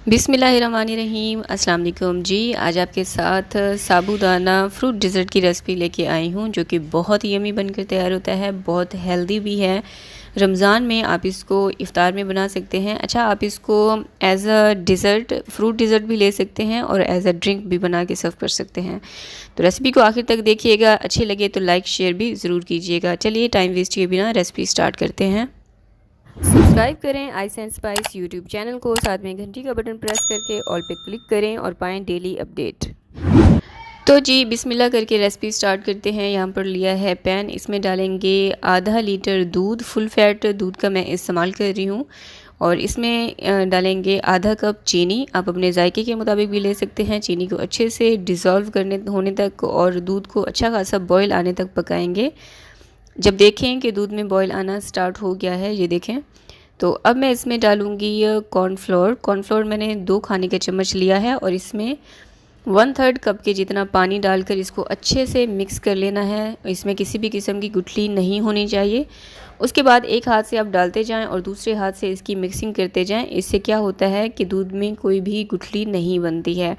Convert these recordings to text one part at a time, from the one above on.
बिस्मिल्लाहिर्रहमानिर्रहीम। अस्सलाम वालेकुम जी। आज आपके साथ साबूदाना फ्रूट डिज़र्ट की रेसिपी लेके आई हूँ, जो कि बहुत ही यमी बनकर तैयार होता है, बहुत हेल्दी भी है। रमज़ान में आप इसको इफ़्तार में बना सकते हैं। अच्छा, आप इसको as a dessert, fruit dessert भी ले सकते हैं और एज़ अ ड्रिंक भी बना के सर्व कर सकते हैं। तो रेसिपी को आखिर तक देखिएगा, अच्छी लगे तो लाइक शेयर भी ज़रूर कीजिएगा। चलिए टाइम वेस्ट किए बिना रेसिपी स्टार्ट करते हैं। सब्सक्राइब करें ice and spice YouTube channel को, साथ में घंटी का बटन प्रेस करके ऑल पे क्लिक करें और पाएं डेली अपडेट। तो जी बिस्मिल्लाह करके रेसिपी स्टार्ट करते हैं। यहाँ पर लिया है पैन, इसमें डालेंगे आधा लीटर दूध, फुल फैट दूध का मैं इस्तेमाल कर रही हूँ। और इसमें डालेंगे आधा कप चीनी। आप अपने जायके के मुताबिक भी ले सकते हैं। चीनी को अच्छे से डिज़ोल्व करने होने तक और दूध को अच्छा खासा बॉयल आने तक पकाएंगे। जब देखें कि दूध में बॉयल आना स्टार्ट हो गया है, ये देखें, तो अब मैं इसमें डालूँगी कॉर्नफ्लोर। कॉर्नफ्लोर मैंने 2 खाने के चम्मच लिया है और इसमें 1/3 कप के जितना पानी डालकर इसको अच्छे से मिक्स कर लेना है। इसमें किसी भी किस्म की गुठली नहीं होनी चाहिए। उसके बाद एक हाथ से आप डालते जाएं और दूसरे हाथ से इसकी मिक्सिंग करते जाएं। इससे क्या होता है कि दूध में कोई भी गुठली नहीं बनती है।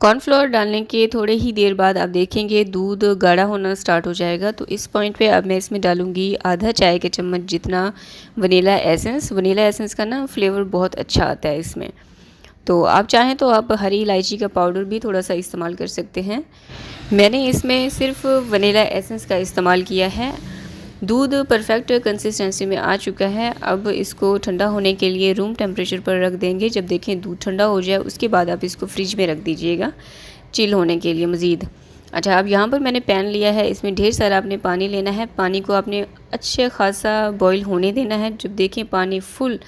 कॉर्नफ्लोर डालने के थोड़े ही देर बाद आप देखेंगे दूध गाढ़ा होना स्टार्ट हो जाएगा। तो इस पॉइंट पे अब मैं इसमें डालूँगी आधा चाय के चम्मच जितना वनीला एसेंस। वनीला एसेंस का ना फ्लेवर बहुत अच्छा आता है इसमें। तो आप चाहें तो आप हरी इलायची का पाउडर भी थोड़ा सा इस्तेमाल कर सकते हैं। मैंने इसमें सिर्फ वनीला एसेंस का इस्तेमाल किया है। दूध परफेक्ट कंसिस्टेंसी में आ चुका है। अब इसको ठंडा होने के लिए रूम टेम्परेचर पर रख देंगे। जब देखें दूध ठंडा हो जाए उसके बाद आप इसको फ्रिज में रख दीजिएगा चिल होने के लिए मज़ीद। अच्छा, अब यहाँ पर मैंने पैन लिया है, इसमें ढेर सारा आपने पानी लेना है। पानी को आपने अच्छे खासा बॉईल होने देना है। जब देखें पानी फुल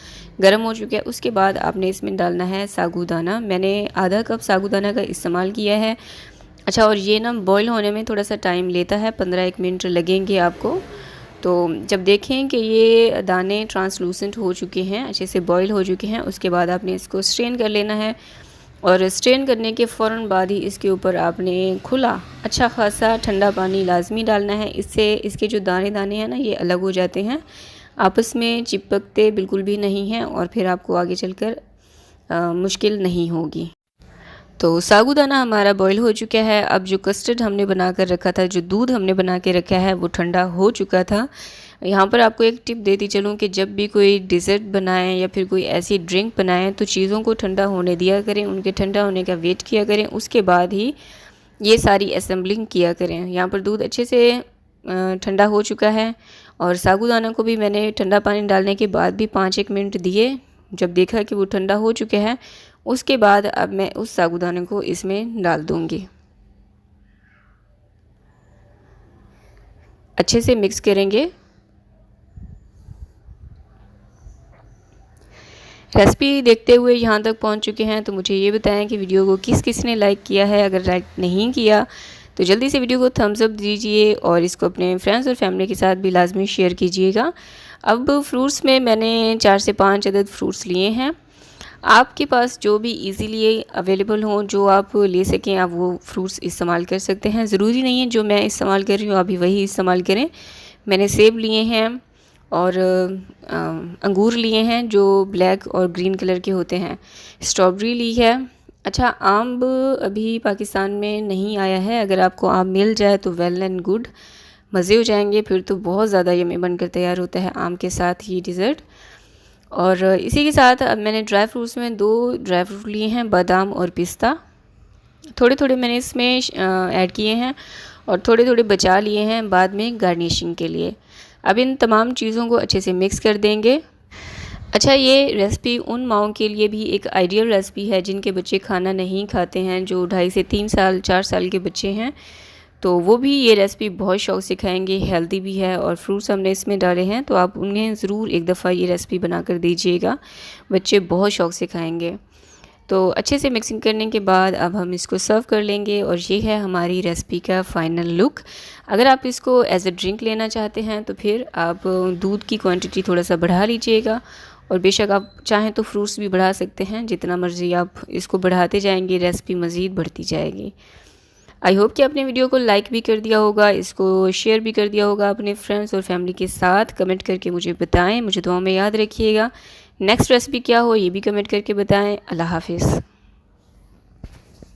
गर्म हो चुका है उसके बाद आपने इसमें डालना है साबूदाना। मैंने आधा कप साबूदाना का इस्तेमाल किया है। अच्छा, और ये ना बॉईल होने में थोड़ा सा टाइम लेता है, 15-1 मिनट लगेंगे आपको। तो जब देखें कि ये दाने ट्रांसलूसेंट हो चुके हैं, अच्छे से बॉईल हो चुके हैं, उसके बाद आपने इसको स्ट्रेन कर लेना है। और स्ट्रेन करने के फ़ौरन बाद ही इसके ऊपर आपने खुला अच्छा खासा ठंडा पानी लाजमी डालना है। इससे इसके जो दाने दाने हैं ना, ये अलग हो जाते हैं, आपस में चिपकते बिल्कुल भी नहीं हैं और फिर आपको आगे चलकर मुश्किल नहीं होगी। तो साबूदाना हमारा बॉईल हो चुका है। अब जो कस्टर्ड हमने बना कर रखा था, जो दूध हमने बना के रखा है, वो ठंडा हो चुका था। यहाँ पर आपको एक टिप देती चलूँ कि जब भी कोई डिज़र्ट बनाएं या फिर कोई ऐसी ड्रिंक बनाएं तो चीज़ों को ठंडा होने दिया करें, उनके ठंडा होने का वेट किया करें, उसके बाद ही ये सारी असेंबलिंग किया करें। यहाँ पर दूध अच्छे से ठंडा हो चुका है और साबूदाना को भी मैंने ठंडा पानी डालने के बाद भी 5-1 मिनट दिए। जब देखा कि वो ठंडा हो चुके हैं उसके बाद अब मैं उस साबूदाने को इसमें डाल दूँगी। अच्छे से मिक्स करेंगे। रेसिपी देखते हुए यहाँ तक पहुँच चुके हैं तो मुझे ये बताएं कि वीडियो को किस किस ने लाइक किया है। अगर लाइक नहीं किया तो जल्दी से वीडियो को थम्स अप दीजिए और इसको अपने फ्रेंड्स और फैमिली के साथ भी लाजमी शेयर कीजिएगा। अब फ्रूट्स में मैंने 4 से 5 अदद फ्रूट्स लिए हैं। आपके पास जो भी इजीली अवेलेबल हो, जो आप ले सकें, आप वो फ्रूट्स इस्तेमाल कर सकते हैं। ज़रूरी नहीं है जो मैं इस्तेमाल कर रही हूँ आप भी वही इस्तेमाल करें। मैंने सेब लिए हैं और अंगूर लिए हैं जो ब्लैक और ग्रीन कलर के होते हैं। स्ट्रॉबेरी ली है। अच्छा, आम अभी पाकिस्तान में नहीं आया है। अगर आपको आम मिल जाए तो वेल एंड गुड, मज़े हो जाएंगे। फिर तो बहुत ज़्यादा यम्मी बनकर तैयार होता है आम के साथ ये डिज़र्ट। और इसी के साथ अब मैंने ड्राई फ्रूट्स में 2 ड्राई फ्रूट लिए हैं, बादाम और पिस्ता। थोड़े थोड़े मैंने इसमें ऐड किए हैं और थोड़े थोड़े बचा लिए हैं बाद में गार्निशिंग के लिए। अब इन तमाम चीज़ों को अच्छे से मिक्स कर देंगे। अच्छा, ये रेसिपी उन माओं के लिए भी एक आइडियल रेसिपी है जिनके बच्चे खाना नहीं खाते हैं, जो 2.5 से 3 साल 4 साल के बच्चे हैं, तो वो भी ये रेसिपी बहुत शौक़ से खाएंगे। हेल्दी भी है और फ्रूट्स हमने इसमें डाले हैं, तो आप उन्हें ज़रूर एक दफ़ा ये रेसिपी बना कर दीजिएगा, बच्चे बहुत शौक़ से खाएंगे। तो अच्छे से मिक्सिंग करने के बाद अब हम इसको सर्व कर लेंगे और ये है हमारी रेसिपी का फ़ाइनल लुक। अगर आप इसको एज अ ड्रिंक लेना चाहते हैं तो फिर आप दूध की क्वांटिटी थोड़ा सा बढ़ा लीजिएगा और बेशक आप चाहें तो फ्रूट्स भी बढ़ा सकते हैं। जितना मर्ज़ी आप इसको बढ़ाते जाएंगे रेसिपी मज़ीद बढ़ती जाएगी। आई होप कि आपने वीडियो को लाइक भी कर दिया होगा, इसको शेयर भी कर दिया होगा अपने फ्रेंड्स और फैमिली के साथ। कमेंट करके मुझे बताएं। मुझे दुआ में याद रखिएगा। नेक्स्ट रेसिपी क्या हो ये भी कमेंट करके बताएं। अल्लाह हाफिज़।